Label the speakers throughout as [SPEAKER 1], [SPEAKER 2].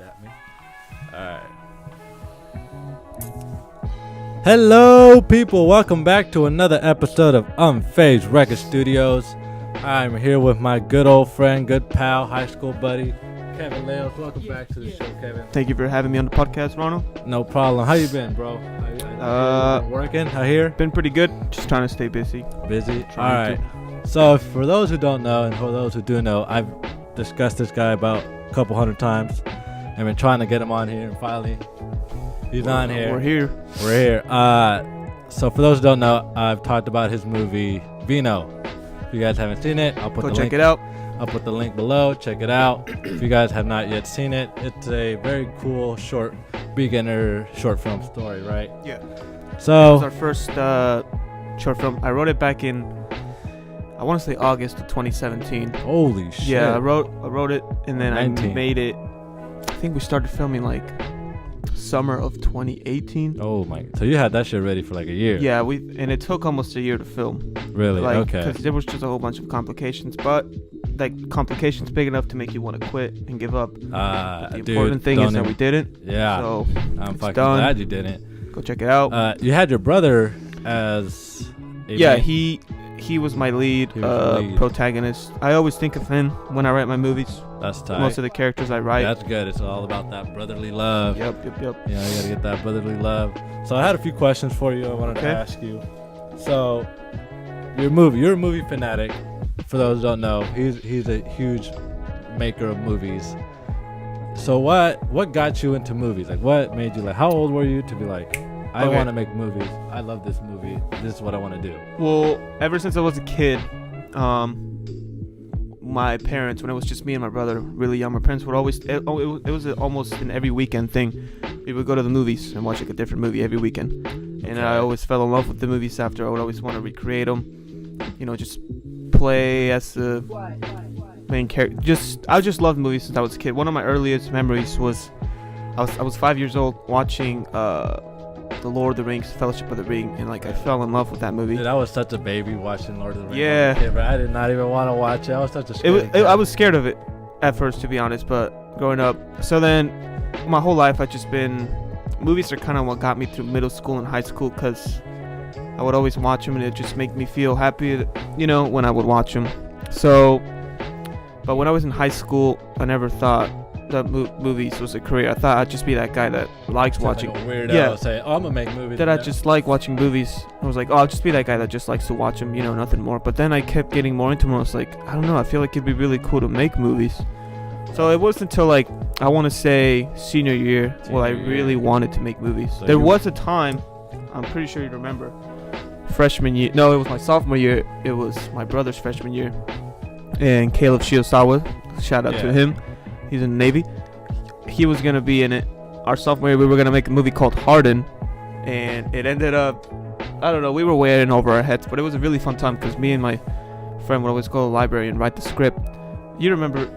[SPEAKER 1] at me. Alright. Hello, people. Welcome back to another episode of UNFAZD Recordz Studios. I'm here with my good old friend, good pal, high school buddy, Kevin Lales. Welcome back to the show, Kevin.
[SPEAKER 2] Thank you for having me on the podcast, Ronald.
[SPEAKER 1] No problem. How you been, bro? Working? I hear?
[SPEAKER 2] Been pretty good. Just trying to stay busy.
[SPEAKER 1] Busy? Alright. So, for those who don't know, and for those who do know, I've discussed this guy about a couple hundred times. I've been trying to get him on here, and finally, he's on here.
[SPEAKER 2] We're here.
[SPEAKER 1] So, for those who don't know, I've talked about his movie, Vino. If you guys haven't seen it, I'll put the link.
[SPEAKER 2] Check it out.
[SPEAKER 1] I'll put the link below. Check it out. If you guys have not yet seen it, it's a very cool, beginner short film story, right?
[SPEAKER 2] Yeah.
[SPEAKER 1] So
[SPEAKER 2] it was our first short film. I wrote it back in, I want to say August of 2017.
[SPEAKER 1] Holy shit.
[SPEAKER 2] Yeah, I wrote it, and then
[SPEAKER 1] 19.
[SPEAKER 2] I made it. I think we started filming like summer of 2018.
[SPEAKER 1] Oh my! So you had that shit ready for like a year?
[SPEAKER 2] Yeah, and it took almost a year to film.
[SPEAKER 1] Really? Okay.
[SPEAKER 2] Because there was just a whole bunch of complications, but like complications big enough to make you want to quit and give up. The important thing is that we didn't.
[SPEAKER 1] Yeah.
[SPEAKER 2] So
[SPEAKER 1] I'm fucking glad you didn't.
[SPEAKER 2] Go check it out.
[SPEAKER 1] You had your brother as.
[SPEAKER 2] He was my lead protagonist. I always think of him when I write my movies.
[SPEAKER 1] That's tight.
[SPEAKER 2] Most of the characters I write.
[SPEAKER 1] That's good. It's all about that brotherly love.
[SPEAKER 2] Yep.
[SPEAKER 1] You know, you gotta get that brotherly love. So I had a few questions for you I wanted to ask you. So, you're a movie fanatic. For those who don't know, he's a huge maker of movies. So what got you into movies? Like, what made you, like, how old were you to be like, I want to make movies. I love this movie. This is what I want to do.
[SPEAKER 2] Well, ever since I was a kid, my parents, when it was just me and my brother, really young, my parents would always, it was almost an every weekend thing. We would go to the movies and watch like a different movie every weekend. And I always fell in love with the movies after. I would always want to recreate them, you know, just play as the main character. I just loved movies since I was a kid. One of my earliest memories was, I was 5 years old watching The Lord of the Rings, Fellowship of the Ring, and like I fell in love with that movie.
[SPEAKER 1] Dude, I was such a baby watching Lord of the Rings.
[SPEAKER 2] Yeah.
[SPEAKER 1] Kid, I did not even want to watch it. I was such a scared
[SPEAKER 2] I was scared of it at first, to be honest, but growing up. So then, my whole life I've just been, movies are kind of what got me through middle school and high school, because I would always watch them and it just make me feel happy, you know, when I would watch them. So, but when I was in high school, I never thought that movies was a career. I thought I'd just be that guy that likes watching.
[SPEAKER 1] Like a weirdo, say, I'm gonna make movies.
[SPEAKER 2] That I just like watching movies. I was like, I'll just be that guy that just likes to watch them, you know, nothing more. But then I kept getting more into them. I was like, I don't know, I feel like it'd be really cool to make movies. So it wasn't until like, I want to say senior year, I really wanted to make movies. So there was a time, I'm pretty sure you remember, freshman year. No, it was my sophomore year. It was my brother's freshman year. And Caleb Shiosawa, shout out to him. He's in the Navy. He was going to be in it. Our sophomore year, we were going to make a movie called Harden. And it ended up, I don't know, we were way in over our heads. But it was a really fun time because me and my friend would always go to the library and write the script. You remember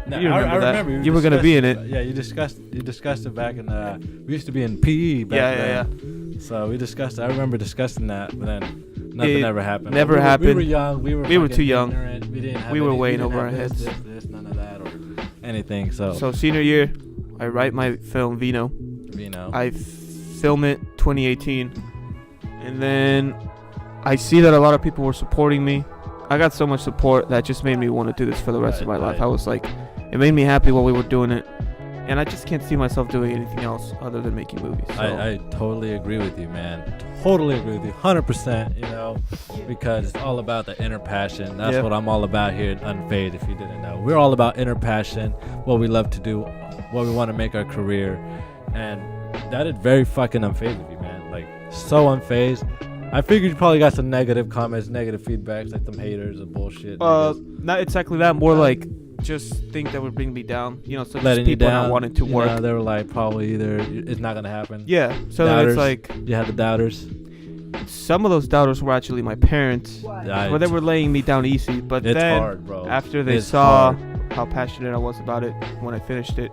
[SPEAKER 1] I
[SPEAKER 2] that.
[SPEAKER 1] remember.
[SPEAKER 2] You were going to be in it.
[SPEAKER 1] Yeah, you discussed it back in, we used to be in PE back then. Yeah. So we discussed it. I remember discussing that, but then nothing ever happened.
[SPEAKER 2] Never happened.
[SPEAKER 1] We were young. We were
[SPEAKER 2] too young.
[SPEAKER 1] Ignorant.
[SPEAKER 2] We were way in over our heads.
[SPEAKER 1] This, none of that, or anything. So
[SPEAKER 2] senior year, I write my film Vino. I film it 2018, and then I see that a lot of people were supporting me. I got so much support that just made me want to do this for the rest of my life. I was like, it made me happy while we were doing it, and I just can't see myself doing anything else other than making movies. So.
[SPEAKER 1] I totally agree with you, man. Totally agree with you, 100%. You know, because it's all about the inner passion. That's what I'm all about here at UNFAZD. If you didn't know, we're all about inner passion, what we love to do, what we want to make our career, and that is very fucking UNFAZD of you, man. Like, so UNFAZD. I figured you probably got some negative comments, negative feedbacks, like some haters and bullshit.
[SPEAKER 2] Not exactly that. More like just think that would bring me down. You know, so
[SPEAKER 1] letting
[SPEAKER 2] just people
[SPEAKER 1] you down,
[SPEAKER 2] not wanting to work.
[SPEAKER 1] Know, they were like, probably either it's not gonna happen.
[SPEAKER 2] Yeah. So then it's like
[SPEAKER 1] you had the doubters.
[SPEAKER 2] Some of those doubters were actually my parents, but they were laying me down easy. But
[SPEAKER 1] it's
[SPEAKER 2] then
[SPEAKER 1] hard, bro.
[SPEAKER 2] After they saw how passionate I was about it when I finished it,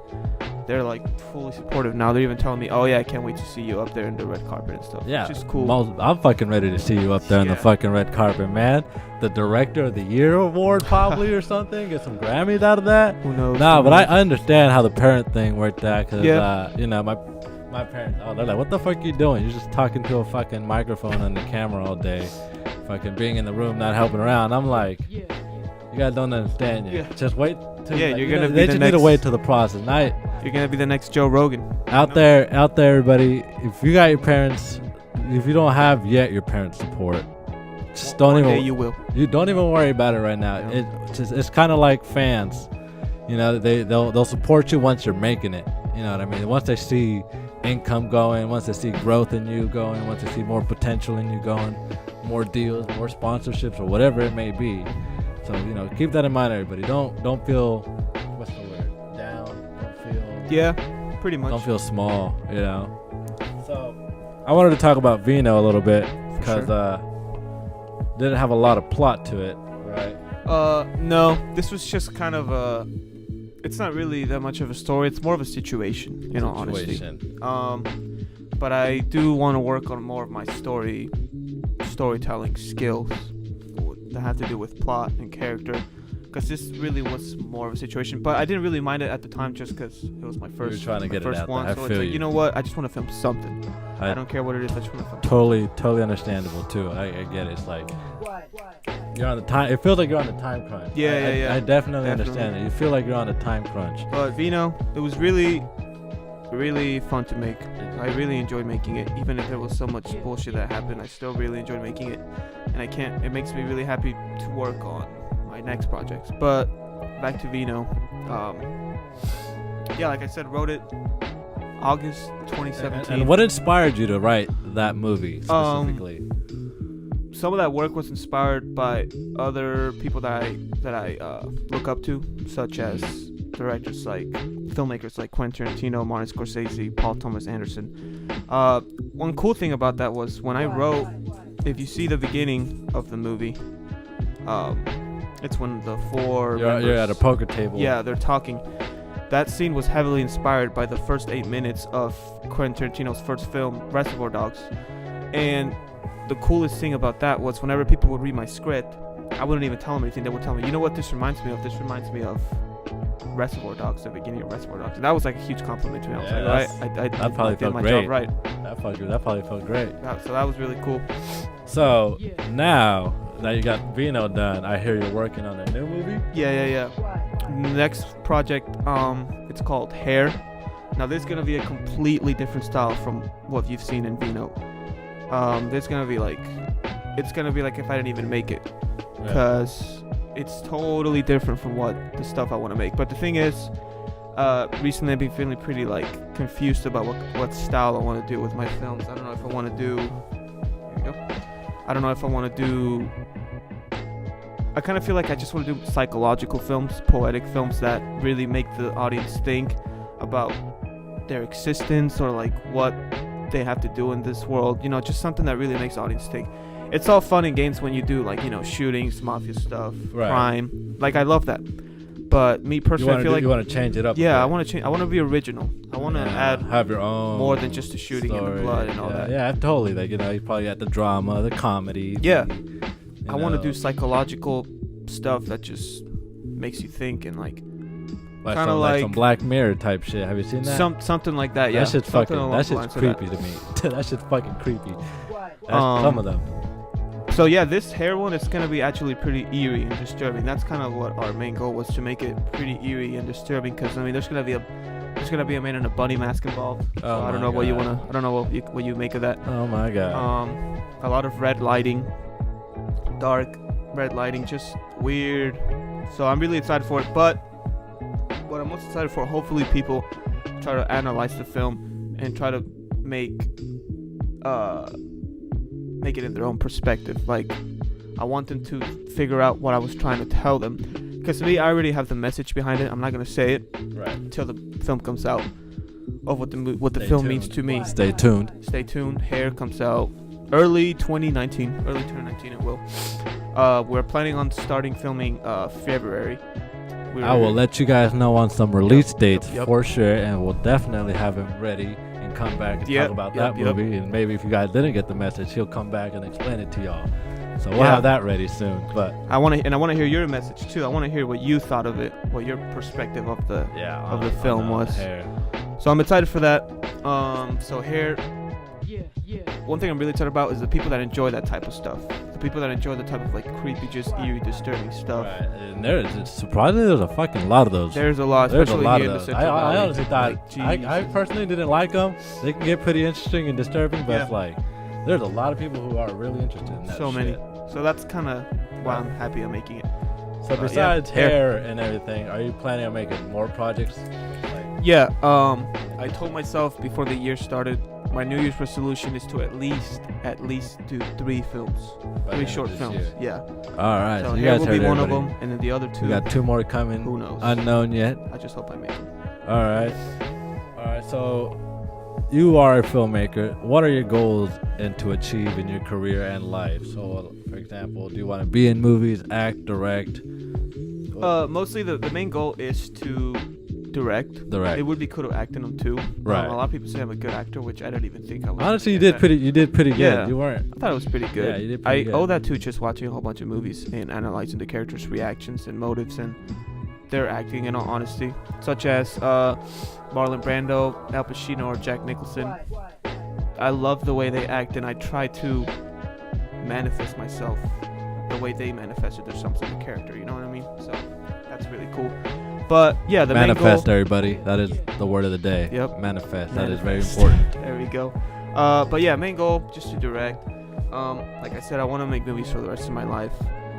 [SPEAKER 2] they're like fully supportive now. They're even telling me, oh yeah, I can't wait to see you up there in the red carpet and stuff.
[SPEAKER 1] Yeah,
[SPEAKER 2] which is cool.
[SPEAKER 1] I'm fucking ready to see you up there in the fucking red carpet, man. The Director of the Year award probably or something. Get some Grammys out of that.
[SPEAKER 2] Who knows?
[SPEAKER 1] Nah, but I understand how the parent thing worked out because
[SPEAKER 2] Yeah.
[SPEAKER 1] my parents, they're like, what the fuck you doing? You're just talking to a fucking microphone on the camera all day, fucking being in the room, not helping around. I'm like, you guys don't understand yet.
[SPEAKER 2] Yeah.
[SPEAKER 1] Just wait.
[SPEAKER 2] You're gonna be
[SPEAKER 1] they
[SPEAKER 2] the
[SPEAKER 1] just
[SPEAKER 2] next,
[SPEAKER 1] need to wait till the process.
[SPEAKER 2] You're gonna be the next Joe Rogan.
[SPEAKER 1] Out there, everybody. If you got your parents, if you don't have yet your parents' support, just don't
[SPEAKER 2] One
[SPEAKER 1] even.
[SPEAKER 2] day you will.
[SPEAKER 1] You don't even worry about it right now.
[SPEAKER 2] Yeah.
[SPEAKER 1] It's kind of like fans. They'll support you once you're making it. You know what I mean? Once they see income going, once they see growth in you going, once they see more potential in you going, more deals, more sponsorships, or whatever it may be. So keep that in mind, everybody. Don't feel, what's the word, down. Don't feel.
[SPEAKER 2] Yeah, pretty much.
[SPEAKER 1] Don't feel small. So I wanted to talk about Vino a little bit because didn't have a lot of plot to it, right?
[SPEAKER 2] No, this was just kind of it's not really that much of a story. It's more of a situation, honesty. But I do want to work on more of my storytelling skills that have to do with plot and character, because this really was more of a situation. But I didn't really mind it at the time just because it was my first.
[SPEAKER 1] You're trying to get it out
[SPEAKER 2] one.
[SPEAKER 1] there.
[SPEAKER 2] So it's like, you know what? I just want to film something. I don't care what it is. I just want to film.
[SPEAKER 1] Totally understandable too. I get it. It's like you're on the time. It feels like you're on the time crunch.
[SPEAKER 2] Yeah.
[SPEAKER 1] I definitely understand it. You feel like you're on a time crunch.
[SPEAKER 2] But Vino, it was really, really fun to make. I really enjoyed making it, even if there was so much bullshit that happened. I still really enjoyed making it, and it makes me really happy to work on my next projects. But back to Vino. Like I said, wrote it August 2017.
[SPEAKER 1] And what inspired you to write that movie specifically?
[SPEAKER 2] Some of that work was inspired by other people that I look up to, such as filmmakers like Quentin Tarantino, Martin Scorsese, Paul Thomas Anderson. One cool thing about that was when I wrote, if you see the beginning of the movie, it's when the four members,
[SPEAKER 1] you're at a poker table.
[SPEAKER 2] Yeah, they're talking. That scene was heavily inspired by the first 8 minutes of Quentin Tarantino's first film, Reservoir Dogs. And the coolest thing about that was whenever people would read my script, I wouldn't even tell them anything. They would tell me, you know what this reminds me of? This reminds me of Reservoir Dogs, the beginning of Reservoir Dogs. And that was like a huge compliment to me. I was like, right,
[SPEAKER 1] that probably
[SPEAKER 2] did
[SPEAKER 1] felt
[SPEAKER 2] my
[SPEAKER 1] great.
[SPEAKER 2] job right.
[SPEAKER 1] That probably felt great.
[SPEAKER 2] So that was really cool.
[SPEAKER 1] So now that you got Vino done, I hear you're working on a new movie.
[SPEAKER 2] Yeah. Next project, it's called Hair. Now this is gonna be a completely different style from what you've seen in Vino. It's gonna be like if I didn't even make it, because it's totally different from what the stuff I want to make. But the thing is, recently I've been feeling pretty like confused about what style I want to do with my films. I don't know if I want to do. Here we go. I don't know if I want to do. I kind of feel like I just want to do psychological films, poetic films that really make the audience think about their existence or like what they have to do in this world. Just something that really makes the audience think. It's all fun and games when you do like shootings, mafia stuff, crime. Like I love that. But me personally, I feel like
[SPEAKER 1] you want to change it up.
[SPEAKER 2] Yeah, I want to change. I want to be original. I want to add
[SPEAKER 1] have your own
[SPEAKER 2] more than just the shooting and the blood and all that.
[SPEAKER 1] Yeah, totally. Like you probably got the drama, the comedy.
[SPEAKER 2] Yeah. I want to do psychological stuff that just makes you think and like kind of like
[SPEAKER 1] some Black Mirror type shit. Have you seen that?
[SPEAKER 2] Something like that. Yeah.
[SPEAKER 1] That shit's creepy to me. That shit's fucking creepy. Some of them.
[SPEAKER 2] So yeah, this Hair one is gonna be actually pretty eerie and disturbing. That's kind of what our main goal was, to make it pretty eerie and disturbing. Because there's gonna be a man in a bunny mask involved. So I don't know what you make of that.
[SPEAKER 1] Oh my god.
[SPEAKER 2] A lot of red lighting, dark red lighting, just weird. So I'm really excited for it. But what I'm most excited for, hopefully people try to analyze the film and try to make it in their own perspective. Like I want them to figure out what I was trying to tell them, because to me, I already have the message behind it. I'm not gonna say it until the film comes out of what the film means to me.
[SPEAKER 1] Stay tuned.
[SPEAKER 2] Hair comes out early 2019 it will. We're planning on starting filming February,
[SPEAKER 1] I will let you guys know on some release dates
[SPEAKER 2] Yep.
[SPEAKER 1] for sure, and we'll definitely have him ready and come back and talk about that movie. And maybe if you guys didn't get the message, he'll come back and explain it to y'all. So we'll have that ready soon. But
[SPEAKER 2] I want to hear your message too. I want to hear what you thought of it, what your perspective of the film was.
[SPEAKER 1] Hair.
[SPEAKER 2] So I'm excited for that. So hair. One thing I'm really excited about is the people that enjoy that type of stuff. The people that enjoy the type of like creepy, just eerie, disturbing stuff.
[SPEAKER 1] Right. And surprisingly, there's a fucking lot of those.
[SPEAKER 2] There's a lot, especially here in the Central Valley.
[SPEAKER 1] I honestly thought, I personally didn't like them. They can get pretty interesting and disturbing, but it's like, there's a lot of people who are really interested in that
[SPEAKER 2] So
[SPEAKER 1] shit.
[SPEAKER 2] many. So that's kind of why I'm happy I'm making it.
[SPEAKER 1] So besides hair and everything, are you planning on making more projects?
[SPEAKER 2] I told myself before the year started, my New Year's resolution is to at least do 3 films, 3 short films. Year. Yeah.
[SPEAKER 1] All right.
[SPEAKER 2] So
[SPEAKER 1] you
[SPEAKER 2] hair
[SPEAKER 1] guys
[SPEAKER 2] will be one of
[SPEAKER 1] everybody.
[SPEAKER 2] them, and then the other 2.
[SPEAKER 1] We got 2 more coming.
[SPEAKER 2] Who knows?
[SPEAKER 1] Unknown yet.
[SPEAKER 2] I just hope I make them.
[SPEAKER 1] All right. So you are a filmmaker. What are your goals and to achieve in your career and life? So, for example, do you want to be in movies, act, direct?
[SPEAKER 2] Mostly the main goal is to direct. It would be cool to act in them too.
[SPEAKER 1] Right.
[SPEAKER 2] A lot of people say I'm a good actor, which I don't even think I was.
[SPEAKER 1] Honestly, you did pretty good.
[SPEAKER 2] Yeah.
[SPEAKER 1] You weren't.
[SPEAKER 2] I thought it was pretty good.
[SPEAKER 1] Yeah, you did pretty good.
[SPEAKER 2] I owe that to just watching a whole bunch of movies and analyzing the characters' reactions and motives and their acting, in all honesty, such as Marlon Brando, Al Pacino, or Jack Nicholson. I love the way they act, and I try to manifest myself the way they manifested themselves in the character. You know what I mean? So that's really cool. But yeah, the
[SPEAKER 1] manifest,
[SPEAKER 2] main goal,
[SPEAKER 1] everybody. That is the word of the day.
[SPEAKER 2] Yep.
[SPEAKER 1] Manifest. That is very important.
[SPEAKER 2] There we go. But yeah, main goal just to direct. Like I said, I want to make movies for the rest of my life.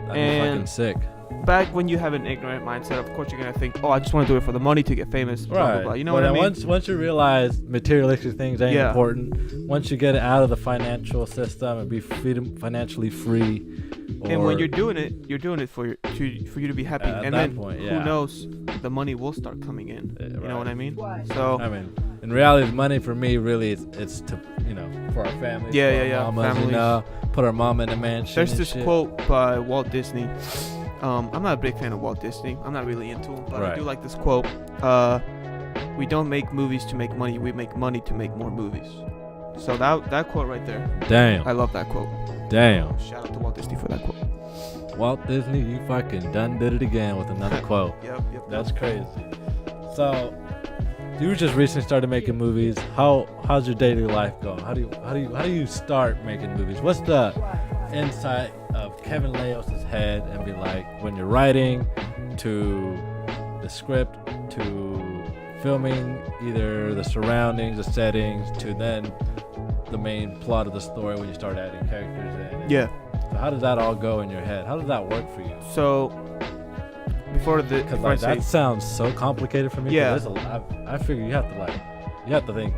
[SPEAKER 1] That'd be fucking sick.
[SPEAKER 2] Back when you have an ignorant mindset, of course you're gonna think, I just want to do it for the money to get famous. Blah, blah, blah. You know what I mean?
[SPEAKER 1] Once you realize materialistic things ain't important, once you get it out of the financial system and be financially free.
[SPEAKER 2] And when you're doing it for you to be happy. And then who knows, the money will start coming in. You know what I mean? So
[SPEAKER 1] I mean, in reality, the money for me really it's to for our families. Mamas, families. Put our mom in a mansion.
[SPEAKER 2] There's this quote by Walt Disney. I'm not a big fan of Walt Disney. I'm not really into him, but I do like this quote. We don't make movies to make money. We make money to make more movies. So that quote right there.
[SPEAKER 1] Damn.
[SPEAKER 2] I love that quote.
[SPEAKER 1] Damn.
[SPEAKER 2] Shout out to Walt Disney for that quote.
[SPEAKER 1] Walt Disney, you fucking did it again with another quote.
[SPEAKER 2] Yep.
[SPEAKER 1] That's crazy. So, you just recently started making movies. How's your daily life going? How do you start making movies? What's the insight of Kevin Leos's head and be like when you're writing to the script to filming either the surroundings, the settings, to then the main plot of the story when you start adding characters in?
[SPEAKER 2] Yeah.
[SPEAKER 1] So how does that all go in your head? How does that work for you?
[SPEAKER 2] So before
[SPEAKER 1] that sounds so complicated for me.
[SPEAKER 2] Yeah.
[SPEAKER 1] I figure you have to think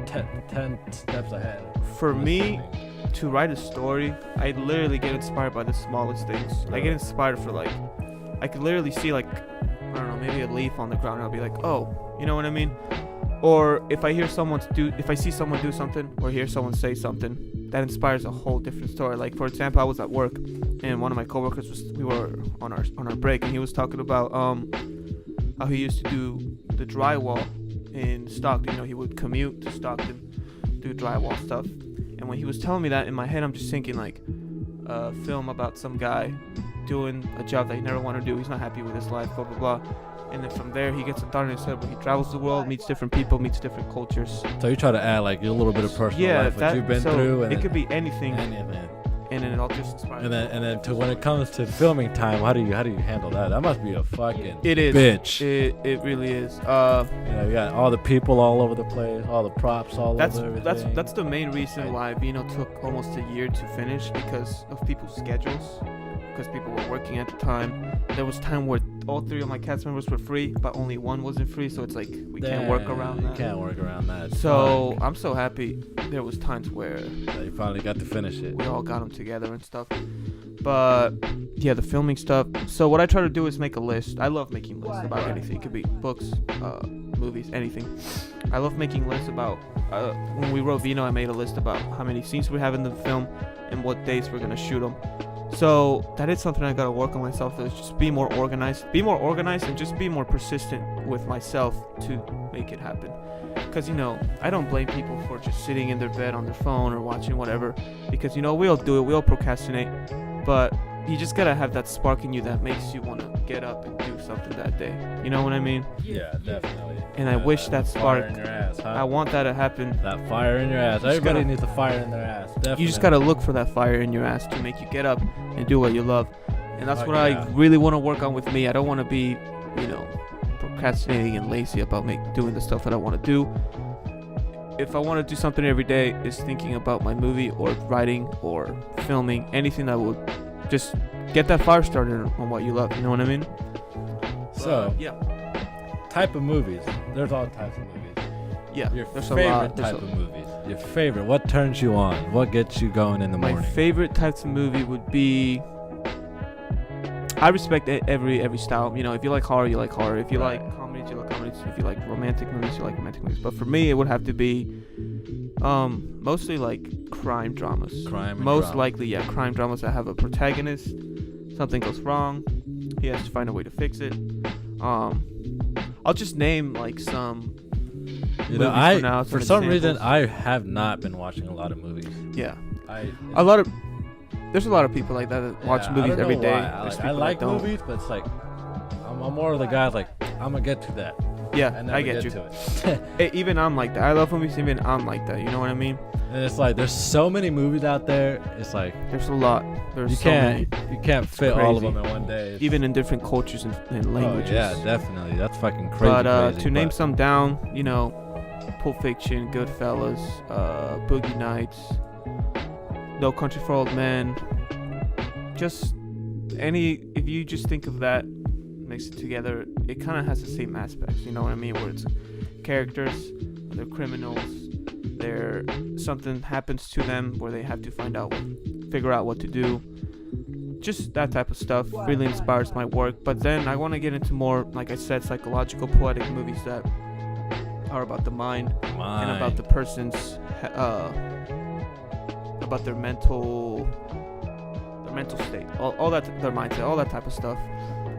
[SPEAKER 1] 10 steps ahead.
[SPEAKER 2] For me, to write a story, I literally get inspired by the smallest things. I get inspired for I could literally see I don't know, maybe a leaf on the ground, and I'll be like, oh, you know what I mean? Or if I see someone do something or hear someone say something, that inspires a whole different story. Like for example, I was at work and one of my coworkers we were on our break, and he was talking about how he used to do the drywall in Stockton. He would commute to Stockton, do drywall stuff. And when he was telling me that, in my head, I'm just thinking a film about some guy doing a job that he never wanted to do. He's not happy with his life, blah, blah, blah. And then from there, he gets a thought in his head where he travels the world, meets different people, meets different cultures.
[SPEAKER 1] So you try to add your little bit of personal life, what you've been through. And
[SPEAKER 2] it could be anything. And then it all just inspires.
[SPEAKER 1] And then to when it comes to filming time, how do you handle that? That must be a fucking bitch.
[SPEAKER 2] It really is.
[SPEAKER 1] You got all the people all over the place, all the props all over everything.
[SPEAKER 2] That's the main reason why Vino took almost a year to finish, because of people's schedules. Because people were working at the time. There was time where all 3 of my cast members were free, but only one wasn't free. So it's we can't work around that.
[SPEAKER 1] You can't work around that.
[SPEAKER 2] So I'm so happy there was times where
[SPEAKER 1] you finally got to finish it.
[SPEAKER 2] We all got them together and stuff. But yeah, the filming stuff. So what I try to do is make a list. I love making lists about anything. It could be books, movies, anything. I love making lists about. When we wrote Vino, I made a list about how many scenes we have in the film and what days we're gonna shoot them. So that is something I gotta work on myself. Is just be more organized, and just be more persistent with myself to make it happen. Because I don't blame people for just sitting in their bed on their phone or watching whatever. Because we all do it, we all procrastinate, but you just gotta have that spark in you that makes you want to get up and do something that day. You know what I mean?
[SPEAKER 1] Yeah, definitely.
[SPEAKER 2] And I wish that spark.
[SPEAKER 1] Fire in your ass, huh?
[SPEAKER 2] I want that to happen.
[SPEAKER 1] That fire in your ass. Everybody needs a fire in their ass. Definitely.
[SPEAKER 2] You just gotta look for that fire in your ass to make you get up and do what you love. And that's what
[SPEAKER 1] yeah.
[SPEAKER 2] I really want to work on with me. I don't want to be, procrastinating and lazy about doing the stuff that I want to do. If I want to do something every day, is thinking about my movie or writing or filming, anything that would just get that fire started on what you love. You know what I mean?
[SPEAKER 1] So,
[SPEAKER 2] yeah.
[SPEAKER 1] Type of movies. There's all types of movies.
[SPEAKER 2] Yeah.
[SPEAKER 1] Your
[SPEAKER 2] there's
[SPEAKER 1] favorite
[SPEAKER 2] a lot.
[SPEAKER 1] type of movies. Your favorite. What turns you on? What gets you going in the morning?
[SPEAKER 2] My favorite types of movie would be. I respect every style. If you like horror, you like horror. If you like comedies, you like comedies. If you like romantic movies, you like romantic movies. But for me, it would have to be mostly like crime dramas. Most likely, yeah, crime dramas that have a protagonist. Something goes wrong. He has to find a way to fix it. I'll just name like some.
[SPEAKER 1] For some reason, I have not been watching a lot of movies.
[SPEAKER 2] Yeah. There's a lot of people like that watch movies every day.
[SPEAKER 1] I like movies, but it's like I'm more of the guy like I'm gonna get to that.
[SPEAKER 2] Yeah, I get you.
[SPEAKER 1] To it.
[SPEAKER 2] Even I'm like that. I love movies. Even I'm like that. You know what I mean?
[SPEAKER 1] And it's like there's so many movies out there. It's like
[SPEAKER 2] there's a lot.
[SPEAKER 1] You can't fit all of them in one day.
[SPEAKER 2] Even in different cultures and languages.
[SPEAKER 1] Oh, yeah, definitely. That's fucking crazy.
[SPEAKER 2] But to name some down, Pulp Fiction, Goodfellas, Boogie Nights, No Country for Old Men. Just if you just think of that, mix it together, it kind of has the same aspects. You know what I mean? Where it's characters, they're criminals, something happens to them where they have to figure out what to do. Just that type of stuff really inspires my work. But then I want to get into more, like I said, psychological, poetic movies that are about the mind. And about the person's about their mental state, all that, their mindset, all that type of stuff.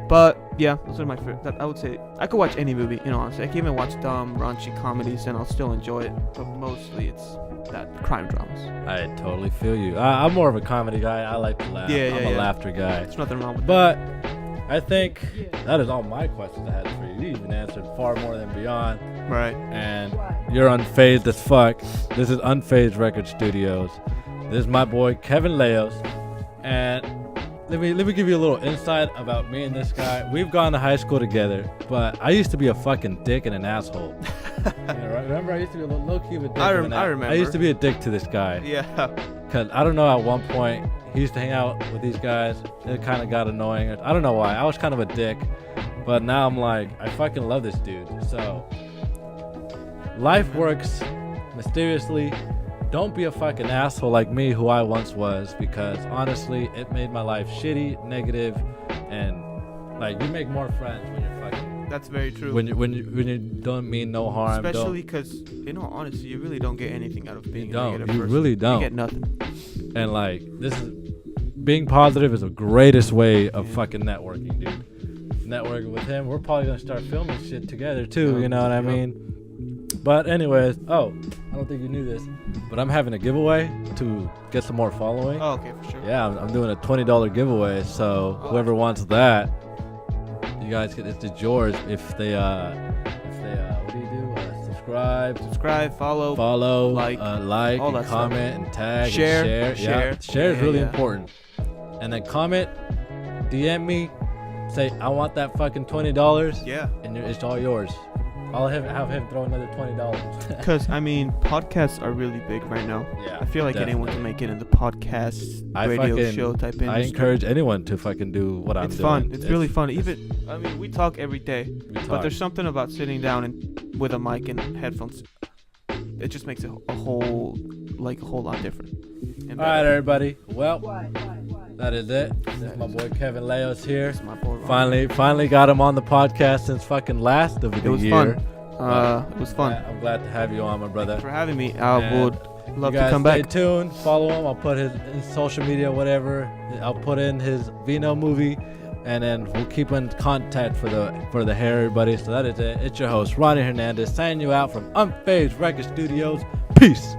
[SPEAKER 2] But yeah, those are my favorite. I would say I could watch any movie, honestly. I can even watch dumb, raunchy comedies and I'll still enjoy it. But mostly it's that crime dramas.
[SPEAKER 1] I totally feel you. I'm more of a comedy guy. I like to laugh. I'm a laughter guy.
[SPEAKER 2] There's nothing wrong with
[SPEAKER 1] that. But I think that is all my questions I had for you. You even answered far more than beyond.
[SPEAKER 2] Right.
[SPEAKER 1] And you're unfazed as fuck. This is UNFAZD Recordz Studios. This is my boy Kevin Leos. And let me give you a little insight about me and this guy. We've gone to high school together, but I used to be a fucking dick and an asshole. Remember, I used to be a low-key of a dick. I remember. I used to be a dick to this guy.
[SPEAKER 2] Yeah.
[SPEAKER 1] Because I don't know, at one point, he used to hang out with these guys. It kind of got annoying. I don't know why. I was kind of a dick. But now I'm like, I fucking love this dude. So, life works mysteriously. Don't be a fucking asshole like me, who I once was, because honestly, it made my life shitty, negative, and like you make more friends when you're fucking.
[SPEAKER 2] That's very true.
[SPEAKER 1] When you don't mean no harm.
[SPEAKER 2] Especially because, in all honesty, you really don't get anything out of being a negative
[SPEAKER 1] person. You
[SPEAKER 2] person.
[SPEAKER 1] really don't.
[SPEAKER 2] You get nothing.
[SPEAKER 1] And like being positive is the greatest way of fucking networking, dude. Networking with him, we're probably gonna start filming shit together too. You know what I mean? But anyways, I don't think you knew this, but I'm having a giveaway to get some more following.
[SPEAKER 2] Oh, okay, for sure.
[SPEAKER 1] Yeah, I'm doing a $20 giveaway, so whoever wants that, you guys it's yours if they what do you do? Subscribe, follow, like, and comment, and tag,
[SPEAKER 2] share.
[SPEAKER 1] And share. Share is really important. And then comment, DM me, say I want that fucking $20.
[SPEAKER 2] Yeah,
[SPEAKER 1] and it's all yours. I'll have him throw another $20.
[SPEAKER 2] Because, podcasts are really big right now.
[SPEAKER 1] Yeah,
[SPEAKER 2] I feel like
[SPEAKER 1] definitely.
[SPEAKER 2] anyone can make it in the podcast, radio show type industry.
[SPEAKER 1] I encourage anyone to fucking do what I'm doing.
[SPEAKER 2] It's fun. It's really fun. We talk every day. But there's something about sitting down with a mic and headphones. It just makes it a whole lot different.
[SPEAKER 1] All right, everybody. Well, that is it. This is my boy Kevin Leos here.
[SPEAKER 2] My boy
[SPEAKER 1] Finally got him on the podcast since fucking last of the year.
[SPEAKER 2] It was fun. It was fun.
[SPEAKER 1] I'm glad to have you on, my brother.
[SPEAKER 2] Thanks for having me. I would Love
[SPEAKER 1] you
[SPEAKER 2] to
[SPEAKER 1] guys
[SPEAKER 2] come
[SPEAKER 1] stay
[SPEAKER 2] back.
[SPEAKER 1] tuned. Follow him. I'll put his social media, whatever. I'll put in his Vino movie, and then we'll keep in contact for the hair, everybody. So that is it. It's your host, Ronnie Hernandez, signing you out from UNFAZD Recordz Studios. Peace.